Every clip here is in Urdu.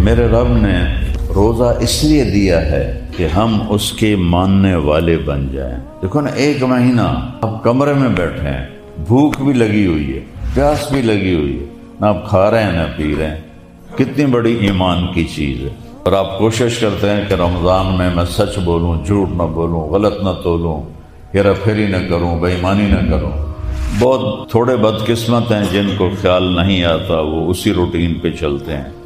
میرے رب نے روزہ اس لیے دیا ہے کہ ہم اس کے ماننے والے بن جائیں۔ دیکھو نا، ایک مہینہ آپ کمرے میں بیٹھے ہیں، بھوک بھی لگی ہوئی ہے، پیاس بھی لگی ہوئی ہے، نہ آپ کھا رہے ہیں نہ پی رہے ہیں۔ کتنی بڑی ایمان کی چیز ہے۔ اور آپ کوشش کرتے ہیں کہ رمضان میں سچ بولوں، جھوٹ نہ بولوں، غلط نہ تولوں، ہیرا پھیری نہ کروں، بے ایمانی نہ کروں۔ بہت تھوڑے بدقسمت ہیں جن کو خیال نہیں آتا، وہ اسی روٹین پہ چلتے ہیں۔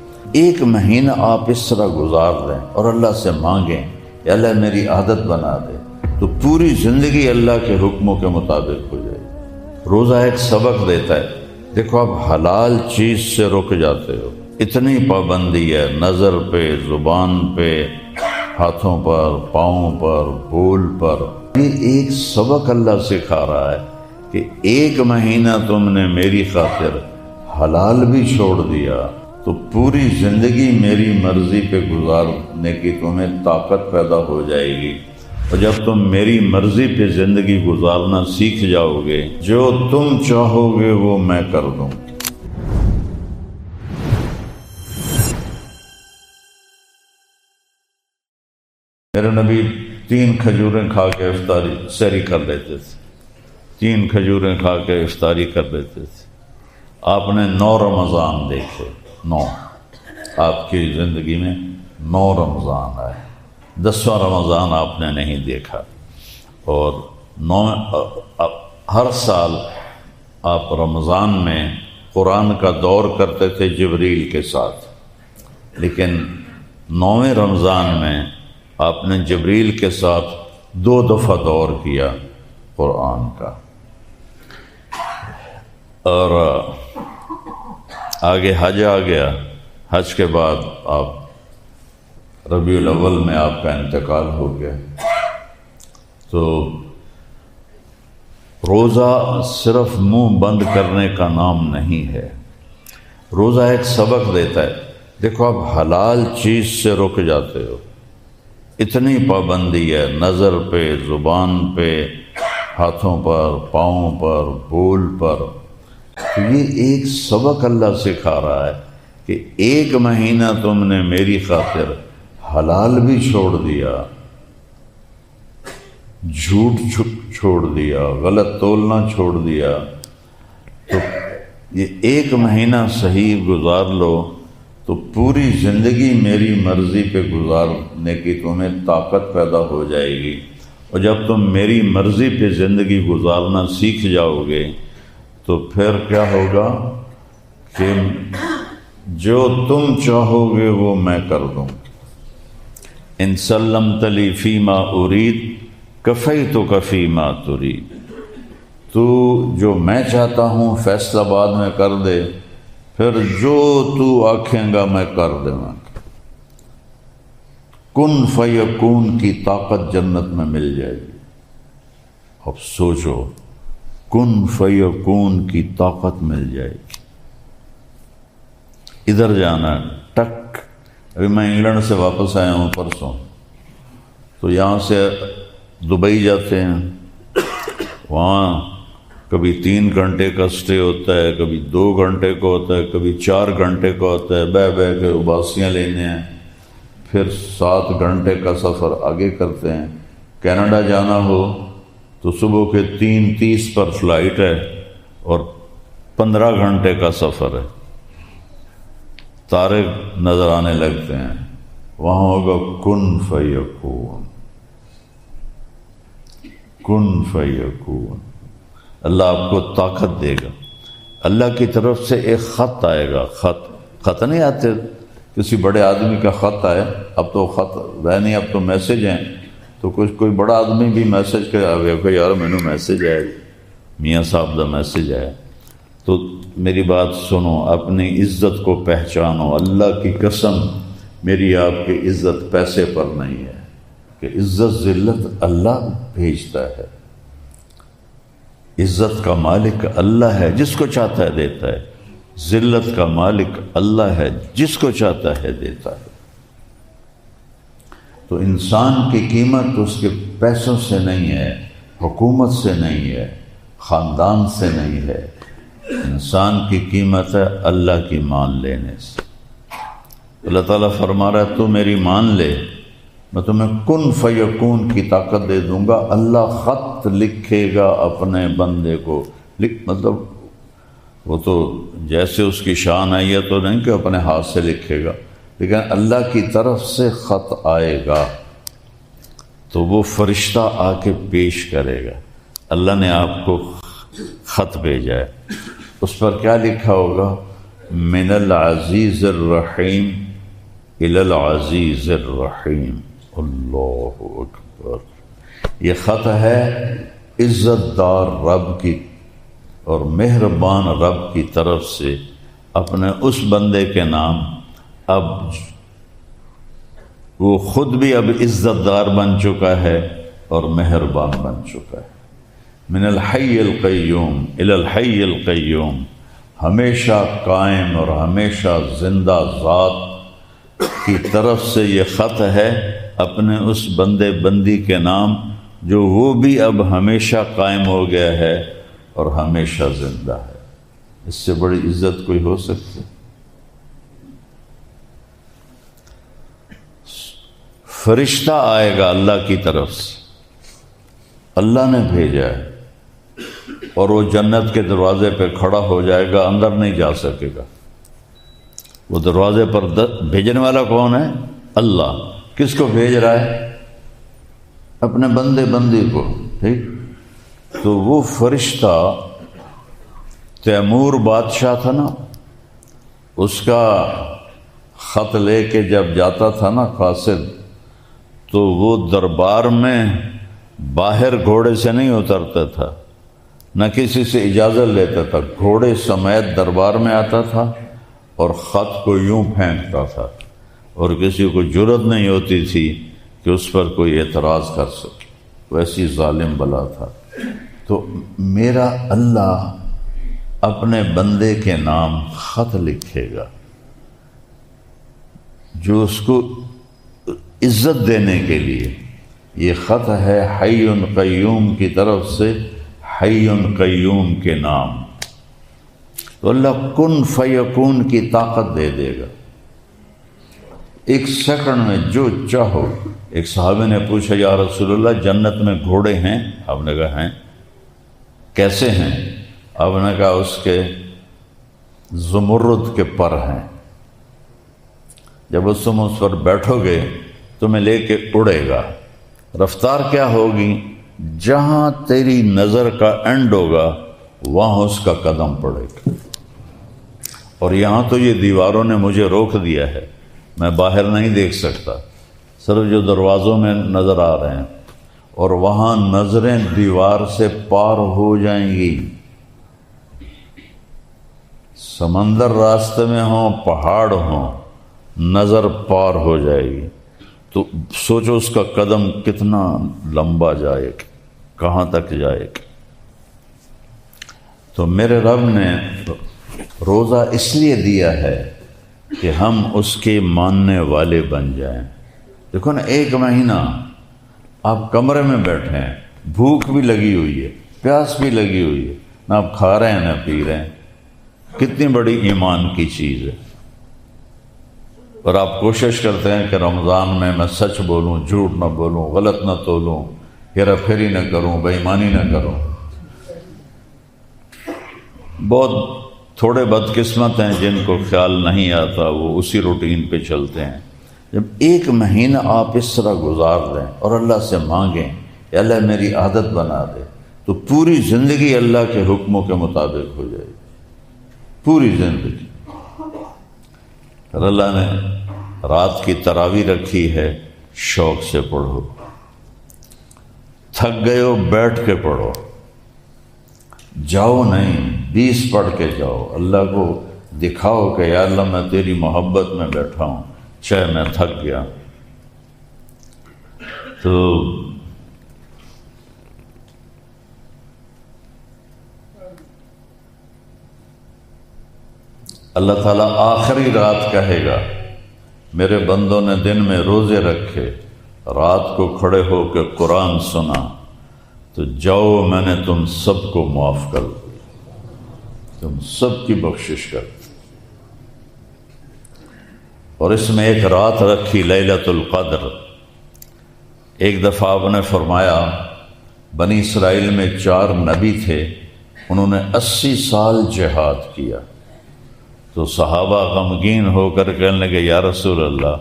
ایک مہینہ آپ اس طرح گزار دیں اور اللہ سے مانگیں کہ اللہ میری عادت بنا دے، تو پوری زندگی اللہ کے حکموں کے مطابق ہو جائے۔ روزہ ایک سبق دیتا ہے۔ دیکھو آپ حلال چیز سے رک جاتے ہو، اتنی پابندی ہے نظر پہ، زبان پہ، ہاتھوں پر، پاؤں پر، بول پر۔ یہ ایک سبق اللہ سکھا رہا ہے کہ ایک مہینہ تم نے میری خاطر حلال بھی چھوڑ دیا تو پوری زندگی میری مرضی پہ گزارنے کی تمہیں طاقت پیدا ہو جائے گی۔ اور جب تم میری مرضی پہ زندگی گزارنا سیکھ جاؤ گے، جو تم چاہو گے وہ میں کر دوں۔ میرے نبی 3 کھجوریں کھا کے افطاری سحری کر لیتے تھے، 3 کھجوریں کھا کے افطاری کر لیتے تھے۔ آپ نے 9 رمضان دیکھے، 9 آپ کی زندگی میں 9 رمضان آئے، 10واں رمضان آپ نے نہیں دیکھا۔ اور 9 ہر سال آپ رمضان میں قرآن کا دور کرتے تھے جبریل کے ساتھ، لیکن 9ویں رمضان میں آپ نے جبریل کے ساتھ 2 دفعہ دور کیا قرآن کا۔ اور آگے حج آ گیا، حج کے بعد آپ ربیع الاول میں آپ کا انتقال ہو گیا۔ تو روزہ صرف منہ بند کرنے کا نام نہیں ہے، روزہ ایک سبق دیتا ہے۔ دیکھو آپ حلال چیز سے رک جاتے ہو، اتنی پابندی ہے نظر پہ، زبان پہ، ہاتھوں پر، پاؤں پر، بول پر۔ تو یہ ایک سبق اللہ سکھا رہا ہے کہ ایک مہینہ تم نے میری خاطر حلال بھی چھوڑ دیا، جھوٹ چھوڑ دیا، غلط تولنا چھوڑ دیا، تو یہ ایک مہینہ صحیح گزار لو تو پوری زندگی میری مرضی پہ گزارنے کی تمہیں طاقت پیدا ہو جائے گی۔ اور جب تم میری مرضی پہ زندگی گزارنا سیکھ جاؤ گے تو پھر کیا ہوگا کہ جو تم چاہو گے وہ میں کر دوں۔ ان سلمت لی فیما ارید کفیتک فیما ترید۔ تو جو میں چاہتا ہوں فیصلہ بعد میں کر دے، پھر جو تو آکھیں گا میں کر دوں گا۔ کن فیکون کی طاقت جنت میں مل جائے گی۔ اب سوچو، کن فیکون کی طاقت مل جائے گی۔ ادھر جانا ٹک، ابھی میں انگلینڈ سے واپس آیا ہوں پرسوں، تو یہاں سے دبئی جاتے ہیں، وہاں کبھی 3 گھنٹے کا سٹے ہوتا ہے، کبھی 2 گھنٹے کا ہوتا ہے، کبھی 4 گھنٹے کا ہوتا ہے، بہ کے اباسیاں لینے ہیں، پھر 7 گھنٹے کا سفر آگے کرتے ہیں۔ کینیڈا جانا ہو تو صبح کے 3:30 پر فلائٹ ہے اور 15 گھنٹے کا سفر ہے، تارے نظر آنے لگتے ہیں۔ وہاں ہوگا کن فیکون، کن فیکون۔ اللہ آپ کو طاقت دے گا، اللہ کی طرف سے ایک خط آئے گا۔ خط نہیں آتے، کسی بڑے آدمی کا خط آئے، اب تو خط رہ نہیں، اب تو میسج ہیں، تو کوئی بڑا آدمی بھی میسج کر آگے کہ یار مینو میسج ہے، میاں صاحب دا میسج ہے۔ تو میری بات سنو، اپنی عزت کو پہچانو۔ اللہ کی قسم، میری آپ کی عزت پیسے پر نہیں ہے، کہ عزت ذلت اللہ بھیجتا ہے۔ عزت کا مالک اللہ ہے، جس کو چاہتا ہے دیتا ہے۔ ذلت کا مالک اللہ ہے، جس کو چاہتا ہے دیتا ہے۔ تو انسان کی قیمت اس کے پیسوں سے نہیں ہے، حکومت سے نہیں ہے، خاندان سے نہیں ہے۔ انسان کی قیمت ہے اللہ کی مان لینے سے۔ اللہ تعالیٰ فرما رہا ہے تو میری مان لے، میں تمہیں کن فیکون کی طاقت دے دوں گا۔ اللہ خط لکھے گا اپنے بندے کو، مطلب وہ تو جیسے اس کی شان ہے، یہ تو نہیں کہ اپنے ہاتھ سے لکھے گا، لیکن اللہ کی طرف سے خط آئے گا تو وہ فرشتہ آ کے پیش کرے گا۔ اللہ نے آپ کو خط بھیجا ہے، اس پر کیا لکھا ہوگا؟ من العزیز الرحیم الی العزیز الرحیم۔ اللہ اکبر۔ یہ خط ہے عزت دار رب کی اور مہربان رب کی طرف سے اپنے اس بندے کے نام۔ اب وہ خود بھی اب عزت دار بن چکا ہے اور مہربان بن چکا ہے۔ من الحی القیوم الی الحی القیوم، ہمیشہ قائم اور ہمیشہ زندہ ذات کی طرف سے یہ خط ہے اپنے اس بندے بندی کے نام، جو وہ بھی اب ہمیشہ قائم ہو گیا ہے اور ہمیشہ زندہ ہے۔ اس سے بڑی عزت کوئی ہو سکتی؟ فرشتہ آئے گا اللہ کی طرف سے، اللہ نے بھیجا ہے، اور وہ جنت کے دروازے پہ کھڑا ہو جائے گا، اندر نہیں جا سکے گا۔ وہ دروازے پر بھیجنے والا کون ہے؟ اللہ۔ کس کو بھیج رہا ہے؟ اپنے بندے بندی کو، ٹھیک؟ تو وہ فرشتہ تیمور بادشاہ تھا نا، اس کا خط لے کے جب جاتا تھا نا قاصد، تو وہ دربار میں باہر گھوڑے سے نہیں اترتا تھا، نہ کسی سے اجازت لیتا تھا، گھوڑے سمیت دربار میں آتا تھا اور خط کو یوں پھینکتا تھا، اور کسی کو جرأت نہیں ہوتی تھی کہ اس پر کوئی اعتراض کر سکے، ویسی ظالم بلا تھا۔ تو میرا اللہ اپنے بندے کے نام خط لکھے گا، جو اس کو عزت دینے کے لیے۔ یہ خط ہے حی قیوم کی طرف سے حی قیوم کے نام۔ تو اللہ کن فیکون کی طاقت دے دے گا، ایک سیکنڈ میں جو چاہو۔ ایک صحابی نے پوچھا یا رسول اللہ جنت میں گھوڑے ہیں؟ آپ نے کہا ہیں۔ کیسے ہیں؟ آپ نے کہا اس کے زمرد کے پر ہیں، جب تم اس پر بیٹھو گے تمہیں لے کے اڑے گا۔ رفتار کیا ہوگی؟ جہاں تیری نظر کا اینڈ ہوگا وہاں اس کا قدم پڑے گا۔ اور یہاں تو یہ دیواروں نے مجھے روک دیا ہے، میں باہر نہیں دیکھ سکتا، صرف جو دروازوں میں نظر آ رہے ہیں، اور وہاں نظریں دیوار سے پار ہو جائیں گی۔ سمندر راستے میں ہوں، پہاڑ ہوں، نظر پار ہو جائے گی۔ تو سوچو اس کا قدم کتنا لمبا جائے گا، کہاں تک جائے گا۔ تو میرے رب نے روزہ اس لیے دیا ہے کہ ہم اس کے ماننے والے بن جائیں۔ دیکھو نا، ایک مہینہ آپ کمرے میں بیٹھے ہیں، بھوک بھی لگی ہوئی ہے، پیاس بھی لگی ہوئی ہے، نہ آپ کھا رہے ہیں نہ پی رہے ہیں، کتنی بڑی ایمان کی چیز ہے۔ اور آپ کوشش کرتے ہیں کہ رمضان میں سچ بولوں، جھوٹ نہ بولوں، غلط نہ تولوں، ہیرا پھیری نہ کروں، بے ایمانی نہ کروں۔ بہت تھوڑے بدقسمت ہیں جن کو خیال نہیں آتا، وہ اسی روٹین پہ چلتے ہیں۔ جب ایک مہینہ آپ اس طرح گزار دیں اور اللہ سے مانگیں کہ اللہ میری عادت بنا دے، تو پوری زندگی اللہ کے حکموں کے مطابق ہو جائے گی، پوری زندگی۔ اور اللہ نے رات کی تراویح رکھی ہے، شوق سے پڑھو، تھک گئے ہو بیٹھ کے پڑھو، جاؤ نہیں 20 پڑھ کے جاؤ، اللہ کو دکھاؤ کہ یا اللہ میں تیری محبت میں بیٹھا ہوں، چاہے میں تھک گیا۔ تو اللہ تعالیٰ آخری رات کہے گا میرے بندوں نے دن میں روزے رکھے، رات کو کھڑے ہو کے قرآن سنا، تو جاؤ میں نے تم سب کو معاف کر دیا، تم سب کی بخشش کر دی۔ اور اس میں ایک رات رکھی لیلۃ القدر۔ ایک دفعہ آپ نے فرمایا بنی اسرائیل میں 4 نبی تھے، انہوں نے 80 سال جہاد کیا، تو صحابہ غمگین ہو کر کہنے لگے یا رسول اللہ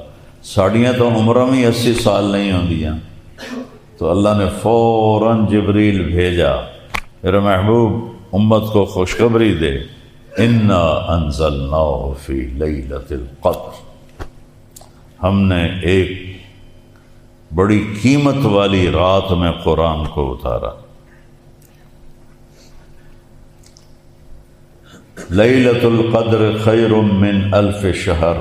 ساڑیاں تو عمرہ میں 80 سال نہیں ہوندیاں۔ تو اللہ نے فوراً جبریل بھیجا، میرے محبوب امت کو خوشخبری دے، انا انزلناہ فی لیلۃ القدر، ہم نے ایک بڑی قیمت والی رات میں قرآن کو اتارا۔ لیلۃ القدر خیر من 1000 شہر،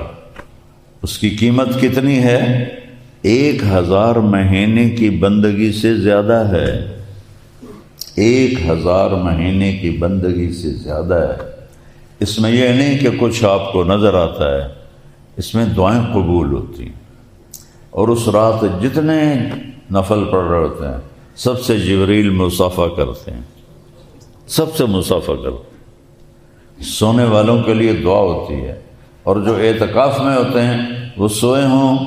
اس کی قیمت کتنی ہے؟ 1000 مہینے کی بندگی سے زیادہ ہے، 1000 مہینے کی بندگی سے زیادہ ہے۔ اس میں یہ نہیں کہ کچھ آپ کو نظر آتا ہے، اس میں دعائیں قبول ہوتی ہیں، اور اس رات جتنے نفل پڑھ رہے ہوتے ہیں سب سے جبریل مصافحہ کرتے ہیں، سب سے مصافحہ کرتے ہیں۔ سونے والوں کے لیے دعا ہوتی ہے، اور جو اعتکاف میں ہوتے ہیں وہ سوئے ہوں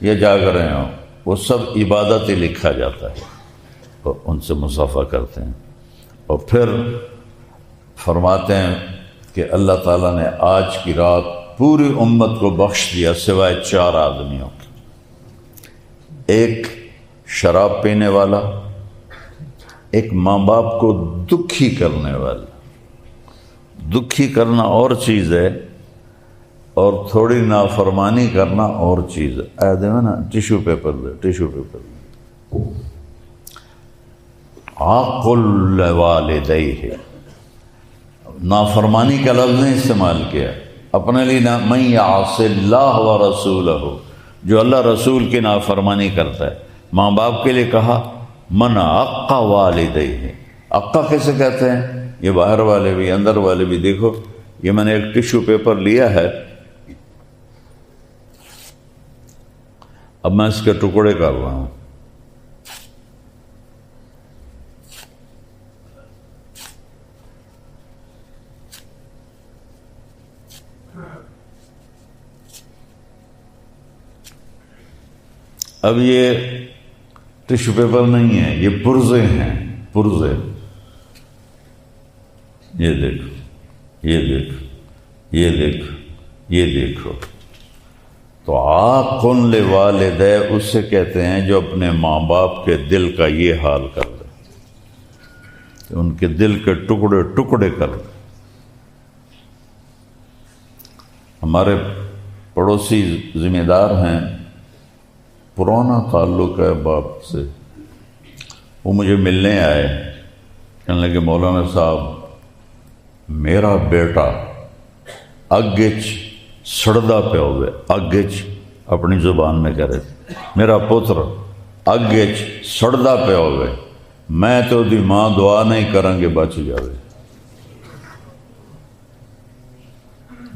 یا جاگ رہے ہوں وہ سب عبادت ہی لکھا جاتا ہے، اور ان سے مصافحہ کرتے ہیں۔ اور پھر فرماتے ہیں کہ اللہ تعالیٰ نے آج کی رات پوری امت کو بخش دیا سوائے 4 آدمیوں کے، ایک شراب پینے والا، ایک ماں باپ کو دکھی کرنے والا۔ دکھی کرنا اور چیز ہے اور تھوڑی نافرمانی کرنا اور چیز ہے۔ دے نا ٹیشو پیپر دے، ٹیشو پیپر دے۔ عاقل والدیہ، نافرمانی کا لفظ نہیں استعمال کیا اپنے لیے، من یعص اللہ ورسولہ، جو اللہ رسول کی نافرمانی کرتا ہے۔ ماں باپ کے لیے کہا من عق والدیہ، عقہ کیسے کہتے ہیں؟ یہ باہر والے بھی اندر والے بھی، دیکھو یہ میں نے ایک ٹیشو پیپر لیا ہے، اب میں اس کے ٹکڑے کر رہا ہوں، اب یہ ٹیشو پیپر نہیں ہے، یہ پرزے ہیں، پرزے۔ یہ دیکھو، یہ دیکھو، یہ دیکھو، یہ دیکھو۔ تو عاق لوالدہ اسے کہتے ہیں جو اپنے ماں باپ کے دل کا یہ حال کر دے، کہ ان کے دل کے ٹکڑے ٹکڑے کر دے۔ ہمارے پڑوسی ذمہ دار ہیں، پرانا تعلق ہے باپ سے، وہ مجھے ملنے آئے، کہنے لگے مولانا صاحب میرا بیٹا اگچ سڑدا پہ ہوئے، اگچ اپنی زبان میں کہہ رہے تھے، میرا پتر اگچ سڑدا پہ ہوئے، میں تو دی ماں دعا نہیں کریں گے بچ جاوے۔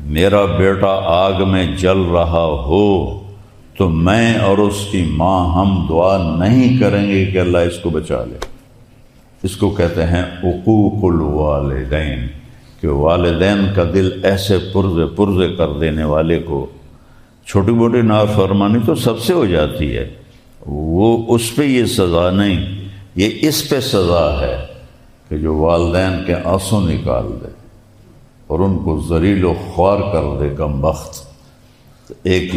میرا بیٹا آگ میں جل رہا ہو تو میں اور اس کی ماں ہم دعا نہیں کریں گے کہ اللہ اس کو بچا لے۔ اس کو کہتے ہیں عقوق الوالدین، کہ والدین کا دل ایسے پرزے پرزے کر دینے والے کو، چھوٹی موٹی نافرمانی تو سب سے ہو جاتی ہے، وہ اس پہ یہ سزا نہیں، یہ اس پہ سزا ہے کہ جو والدین کے آنسو نکال دے اور ان کو ذلیل و خوار کر دے کم بخت۔ ایک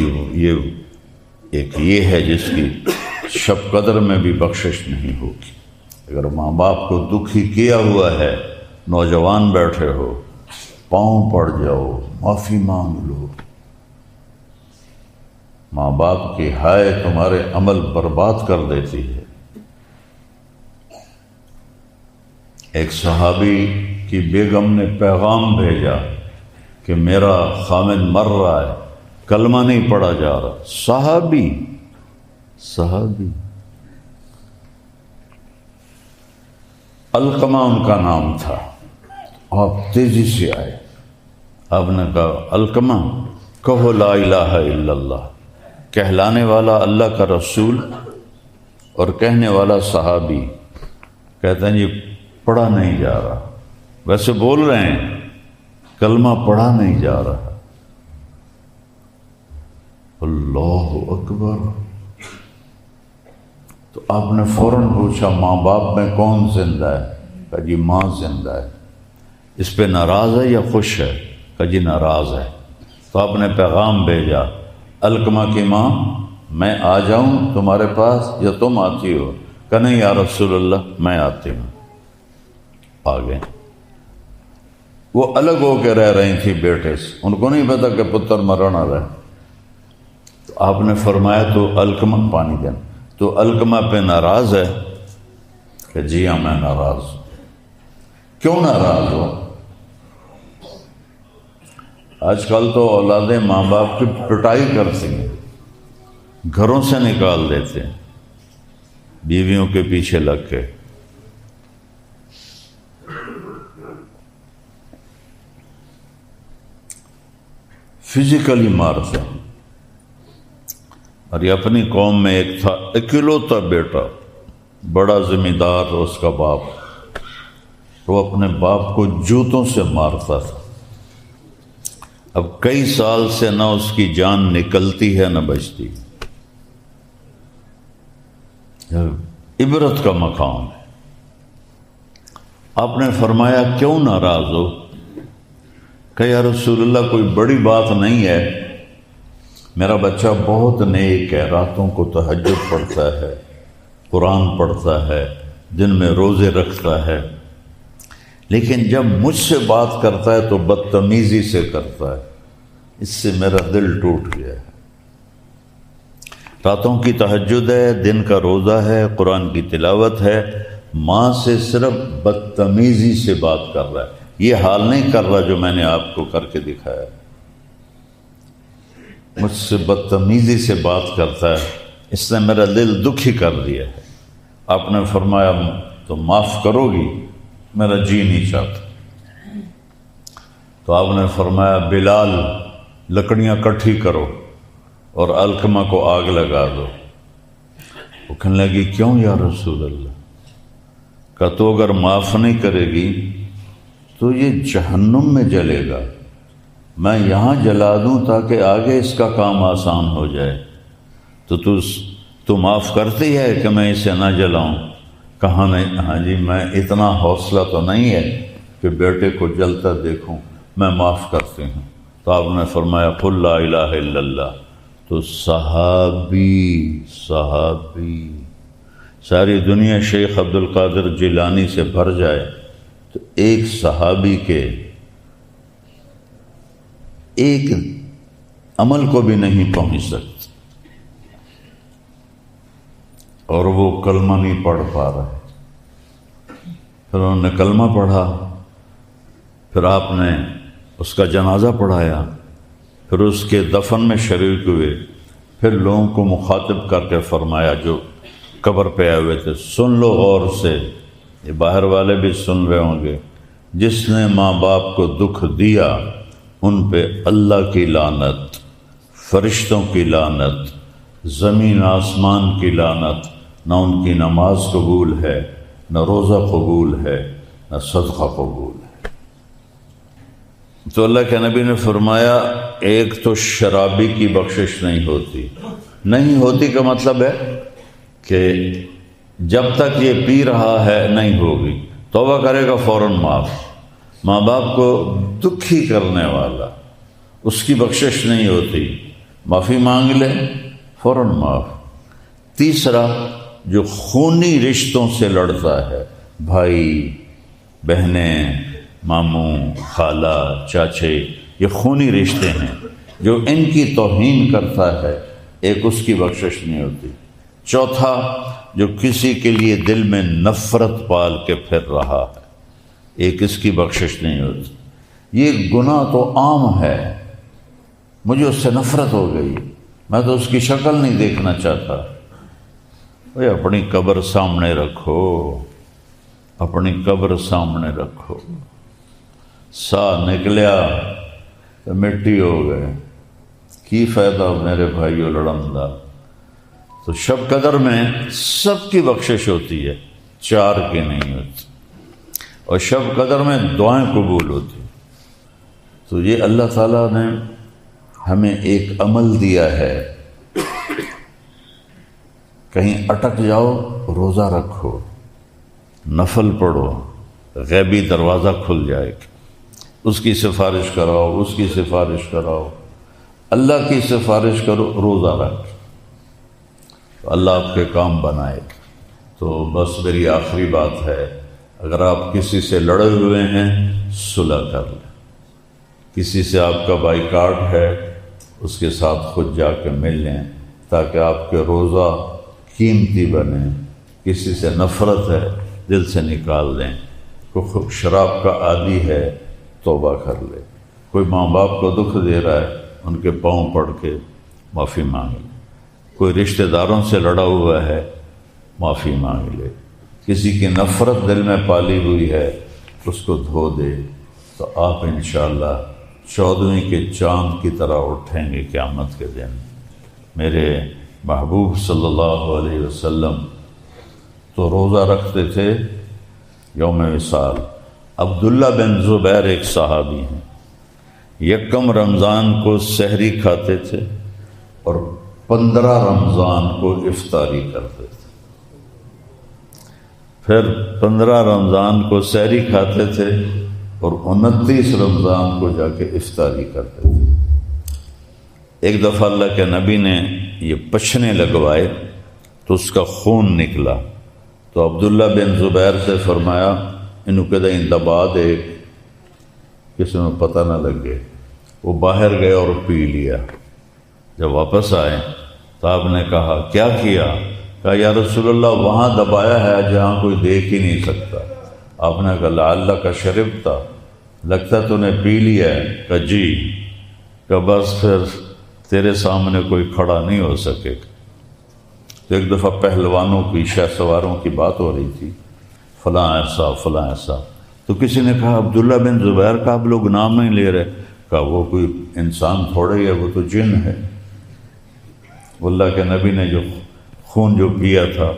یہ ہے جس کی شب قدر میں بھی بخشش نہیں ہوگی۔ اگر ماں باپ کو دکھی کیا ہوا ہے، نوجوان بیٹھے ہو، پاؤں پڑ جاؤ، معافی مانگ لو۔ ماں باپ کی ہائے تمہارے عمل برباد کر دیتی ہے۔ ایک صحابی کی بیگم نے پیغام بھیجا کہ میرا خامن مر رہا ہے، کلمہ نہیں پڑھا جا رہا۔ صحابی علقمہ ان کا نام تھا۔ آپ تیزی سے آئے، آپ نے کہا علقمہ کہو لا الہ الا اللہ، کہلانے والا اللہ کا رسول اور کہنے والا صحابی، کہتے ہیں یہ پڑھا نہیں جا رہا، ویسے بول رہے ہیں کلمہ پڑھا نہیں جا رہا۔ اللہ اکبر۔ تو آپ نے فوراً پوچھا ماں باپ میں کون زندہ ہے؟ کہا جی ماں زندہ ہے۔ اس پہ ناراض ہے یا خوش ہے؟ کہا جی ناراض ہے۔ تو آپ نے پیغام بھیجا علقمہ کی ماں میں آ جاؤں تمہارے پاس یا تم آتی ہو؟ کہا نہیں یا رسول اللہ میں آتی ہوں۔ آ گئے۔ وہ الگ ہو کے رہ رہی تھی بیٹے سے، ان کو نہیں پتا کہ پتر مرا نہ رہے۔ تو آپ نے فرمایا تو علقمہ پانی دینا، تو علقمہ پہ ناراض ہے؟ کہ جی ہاں میں ناراض ہوں۔ کیوں ناراض ہو؟ آج کل تو اولادیں ماں باپ کی پٹائی کرتی ہیں، گھروں سے نکال دیتے ہیں بیویوں کے پیچھے لگ کے۔ فزیکلی مارتے ہیں۔ اور یہ اپنی قوم میں ایک تھا اکلوتا بیٹا، بڑا ذمہ دار اس کا باپ، وہ اپنے باپ کو جوتوں سے مارتا تھا۔ اب کئی سال سے نہ اس کی جان نکلتی ہے نہ بچتی۔ عبرت کا مقام ہے۔ آپ نے فرمایا کیوں ناراض ہو؟ کہ یا رسول اللہ کوئی بڑی بات نہیں ہے، میرا بچہ بہت نیک ہے، راتوں کو تہجد پڑھتا ہے، قرآن پڑھتا ہے، دن میں روزے رکھتا ہے، لیکن جب مجھ سے بات کرتا ہے تو بدتمیزی سے کرتا ہے، اس سے میرا دل ٹوٹ گیا ہے۔ راتوں کی تہجد ہے، دن کا روزہ ہے، قرآن کی تلاوت ہے، ماں سے صرف بدتمیزی سے بات کر رہا ہے، یہ حال نہیں کر رہا جو میں نے آپ کو کر کے دکھایا، مجھ سے بدتمیزی سے بات کرتا ہے، اس نے میرا دل دکھی کر دیا ہے۔ آپ نے فرمایا تو معاف کرو گی؟ میرا جی نہیں چاہتا۔ تو آپ نے فرمایا بلال لکڑیاں کٹھی کرو اور علقمہ کو آگ لگا دو۔ وہ کہنے لگی کیوں یا رسول اللہ؟ کہ تو اگر معاف نہیں کرے گی تو یہ جہنم میں جلے گا، میں یہاں جلا دوں تاکہ آگے اس کا کام آسان ہو جائے، تو معاف کرتی ہے کہ میں اسے نہ جلاؤں؟ کہا نہیں، ہاں جی میں اتنا حوصلہ تو نہیں ہے کہ بیٹے کو جلتا دیکھوں، میں معاف کرتی ہوں۔ تو آپ نے فرمایا قل لا الہ الا اللہ۔ تو صحابی ساری دنیا شیخ عبد القادر جیلانی سے بھر جائے تو ایک صحابی کے ایک عمل کو بھی نہیں پہنچ سکتے، اور وہ کلمہ نہیں پڑھ پا رہے۔ پھر انہوں نے کلمہ پڑھا، پھر آپ نے اس کا جنازہ پڑھایا، پھر اس کے دفن میں شریک ہوئے، پھر لوگوں کو مخاطب کر کے فرمایا جو قبر پہ آئے ہوئے تھے، سن لو غور سے، یہ باہر والے بھی سن رہے ہوں گے، جس نے ماں باپ کو دکھ دیا ان پہ اللہ کی لعنت، فرشتوں کی لعنت، زمین آسمان کی لعنت، نہ ان کی نماز قبول ہے، نہ روزہ قبول ہے، نہ صدقہ قبول ہے۔ تو اللہ کے نبی نے فرمایا ایک تو شرابی کی بخشش نہیں ہوتی کا مطلب ہے کہ جب تک یہ پی رہا ہے نہیں ہوگی، توبہ کرے گا فوراً معاف۔ ماں باپ کو دکھی کرنے والا اس کی بخشش نہیں ہوتی، معافی مانگ لے فوراً معاف۔ تیسرا جو خونی رشتوں سے لڑتا ہے، بھائی بہنیں، ماموں، خالہ، چاچے، یہ خونی رشتے ہیں، جو ان کی توہین کرتا ہے، ایک اس کی بخشش نہیں ہوتی۔ چوتھا جو کسی کے لیے دل میں نفرت پال کے پھر رہا ہے، ایک اس کی بخشش نہیں ہوتی۔ یہ گناہ تو عام ہے، مجھے اس سے نفرت ہو گئی، میں تو اس کی شکل نہیں دیکھنا چاہتا۔ اپنی قبر سامنے رکھو، اپنی قبر سامنے رکھو، سا نکلیا تو مٹی ہو گئے، کی فائدہ میرے بھائیو لڑندہ۔ تو شب قدر میں سب کی بخشش ہوتی ہے، چار کی نہیں ہوتی، اور شب قدر میں دعائیں قبول ہوتی۔ تو یہ اللہ تعالیٰ نے ہمیں ایک عمل دیا ہے، کہیں اٹک جاؤ روزہ رکھو، نفل پڑھو، غیبی دروازہ کھل جائے گا، اس کی سفارش کراؤ، اس کی سفارش کراؤ، اللہ کی سفارش کرو، روزہ رکھ، تو اللہ آپ کے کام بنائے گا۔ تو بس میری آخری بات ہے، اگر آپ کسی سے لڑے ہوئے ہیں صلح کر لیں، کسی سے آپ کا بائیکاٹ ہے اس کے ساتھ خود جا کے مل لیں تاکہ آپ کے روزہ قیمتی بنے، کسی سے نفرت ہے دل سے نکال دیں، کوئی شراب کا عادی ہے توبہ کر لے، کوئی ماں باپ کو دکھ دے رہا ہے ان کے پاؤں پڑ کے معافی مانگ لے، کوئی رشتہ داروں سے لڑا ہوا ہے معافی مانگ لے، کسی کی نفرت دل میں پالی ہوئی ہے اس کو دھو دے، تو آپ انشاءاللہ 14ویں کے چاند کی طرح اٹھیں گے قیامت کے دن۔ میرے محبوب صلی اللہ علیہ وسلم تو روزہ رکھتے تھے یوم وصال۔ عبداللہ بن زبیر ایک صحابی ہیں، یکم رمضان کو سحری کھاتے تھے اور 15 رمضان کو افطاری کرتے تھے، پھر 15 رمضان کو سحری کھاتے تھے اور 29 رمضان کو جا کے افطاری کرتے تھے۔ ایک دفعہ اللہ کے نبی نے یہ پچھنے لگوائے تو اس کا خون نکلا، تو عبداللہ بن زبیر سے فرمایا انہوں کدیں دبا دے کسی میں پتہ نہ لگے۔ وہ باہر گئے اور پی لیا۔ جب واپس آئے تو آپ نے کہا کیا کیا؟ کہا یا رسول اللہ وہاں دبایا ہے جہاں کوئی دیکھ ہی نہیں سکتا۔ آپ نے کہا لعلہ کا شرب تھا، لگتا تو نے پی لیا ہے؟ کہا جی۔ کہ بس پھر تیرے سامنے کوئی کھڑا نہیں ہو سکے گا۔ تو ایک دفعہ پہلوانوں کی، شہ سواروں کی بات ہو رہی تھی، فلاں ایسا فلاں ایسا، تو کسی نے کہا عبداللہ بن زبیر کا آپ لوگ نام نہیں لے رہے؟ کہا وہ کوئی انسان تھوڑے ہی ہے، وہ تو جن ہے۔ اللہ کے نبی نے جو خون جو پیا تھا،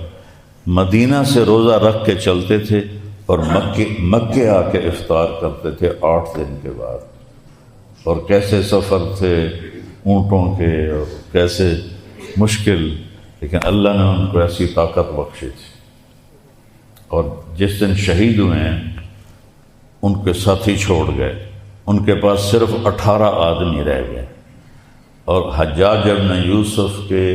مدینہ سے روزہ رکھ کے چلتے تھے اور مکے آ کے افطار کرتے تھے 8 دن کے بعد۔ اور کیسے سفر تھے اونٹوں کے اور کیسے مشکل، لیکن اللہ نے ان کو ایسی طاقت بخشی تھی۔ اور جس دن شہید ہوئے ہیں ان کے ساتھی چھوڑ گئے، ان کے پاس صرف 18 آدمی رہ گئے، اور حجاج ابن یوسف کے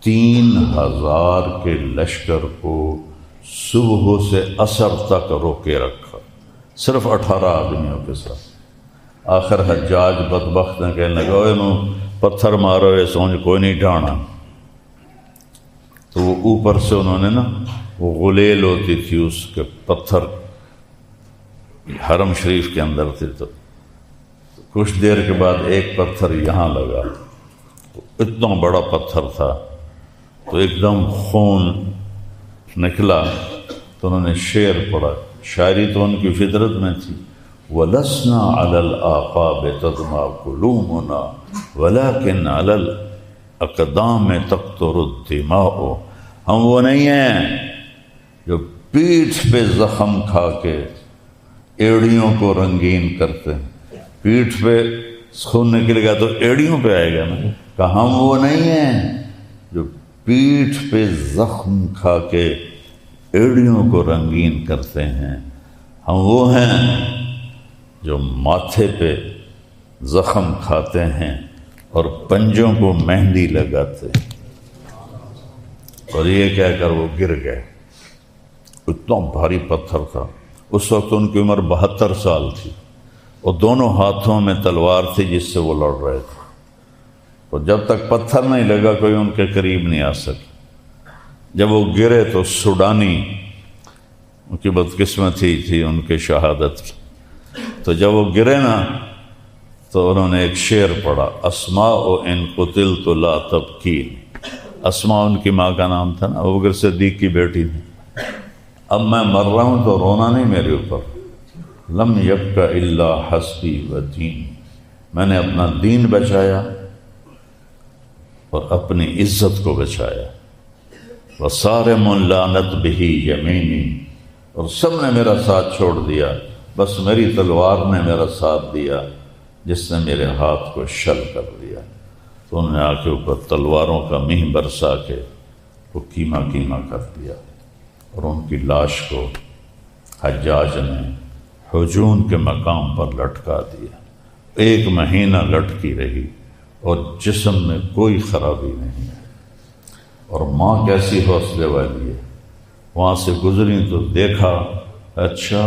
3000 کے لشکر کو صبح سے عصر تک روکے رکھا، صرف 18 آدمیوں کے ساتھ۔ آخر حجاج بدبخت نے کہنے لگا انہوں پتھر مارو، یہ سوچ کوئی نہیں ڈھانا۔ تو وہ اوپر سے انہوں نے نا وہ غلیل ہوتی تھی اس کے پتھر حرم شریف کے اندر تھے، تو کچھ دیر کے بعد ایک پتھر یہاں لگا، اتنا بڑا پتھر تھا، تو ایک دم خون نکلا۔ تو انہوں نے شعر پڑھا، شاعری تو ان کی فطرت میں تھی، وَلَسْنَا عَلَى الْآقَابِ تَضْمَا قُلُومُنَا وَلَكِنْ عَلَى الْأَقْدَامِ تَقْطُرُ الدِّمَاءُ۔ ہم وہ نہیں ہیں جو پیٹھ پہ زخم کھا کے ایڑیوں کو رنگین کرتے ہیں، پیٹھ پہ خون نکل گیا تو ایڑیوں پہ آئے گا نا۔ کہ ہم وہ نہیں ہیں جو پیٹھ پہ زخم کھا کے ایڑیوں کو رنگین کرتے ہیں، ہم وہ ہیں جو ماتھے پہ زخم کھاتے ہیں اور پنجوں کو مہندی لگاتے ہیں۔ اور یہ کہہ کر وہ گر گئے، اتنا بھاری پتھر تھا۔ اس وقت ان کی عمر 72 سال تھی، اور دونوں ہاتھوں میں تلوار تھی جس سے وہ لڑ رہے تھے۔ تو جب تک پتھر نہیں لگا کوئی ان کے قریب نہیں آ سکے۔ جب وہ گرے تو سوڈانی، ان کی بدقسمتی تھی ان کے شہادت کی، تو جب وہ گرے نا تو انہوں نے ایک شعر پڑھا، اسماء ان قتلت لا تبکین۔ اسماء ان کی ماں کا نام تھا نا، ابوبکر صدیق کی بیٹی تھی۔ اب میں مر رہا ہوں تو رونا نہیں میرے اوپر، لم یبک الا حسبی و دین، میں نے اپنا دین بچایا اور اپنی عزت کو بچایا۔ وصارم لعنت بہ یمینی، اور سب نے میرا ساتھ چھوڑ دیا، بس میری تلوار نے میرا ساتھ دیا۔ جس نے میرے ہاتھ کو شل کر دیا۔ تو انہوں نے آ کے اوپر تلواروں کا مہ برسا کے وہ کیما کیما کر دیا، اور ان کی لاش کو حجاج نے حجون کے مقام پر لٹکا دیا۔ 1 مہینہ لٹکی رہی اور جسم میں کوئی خرابی نہیں ہے۔ اور ماں کیسی حوصلے والی ہے، وہاں سے گزری تو دیکھا، اچھا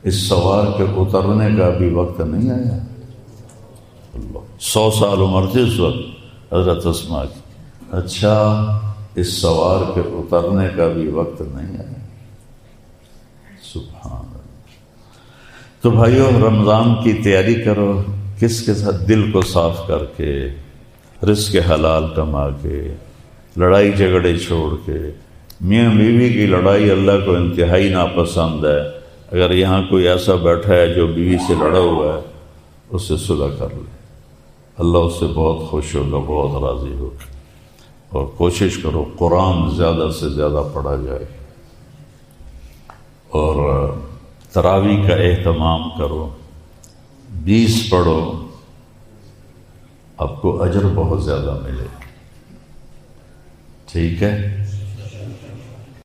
اس سوار کے اترنے کا بھی وقت نہیں آیا۔ اللہ، 100 سال عمر تھی اس وقت حضرت اسماء کی، اچھا اس سوار کے اترنے کا بھی وقت نہیں آیا۔ سبحان اللہ۔ تو بھائیو، رمضان کی تیاری کرو، کس کے ساتھ؟ دل کو صاف کر کے، رزق حلال کما کے، لڑائی جھگڑے چھوڑ کے۔ میاں بیوی کی لڑائی اللہ کو انتہائی ناپسند ہے۔ اگر یہاں کوئی ایسا بیٹھا ہے جو بیوی سے لڑا ہوا ہے، اس سے صلح کر لے، اللہ اس سے بہت خوش ہوگا، بہت راضی ہوگا۔ اور کوشش کرو قرآن زیادہ سے زیادہ پڑھا جائے، اور تراویح کا اہتمام کرو، 20 پڑھو، آپ کو اجر بہت زیادہ ملے۔ ٹھیک ہے؟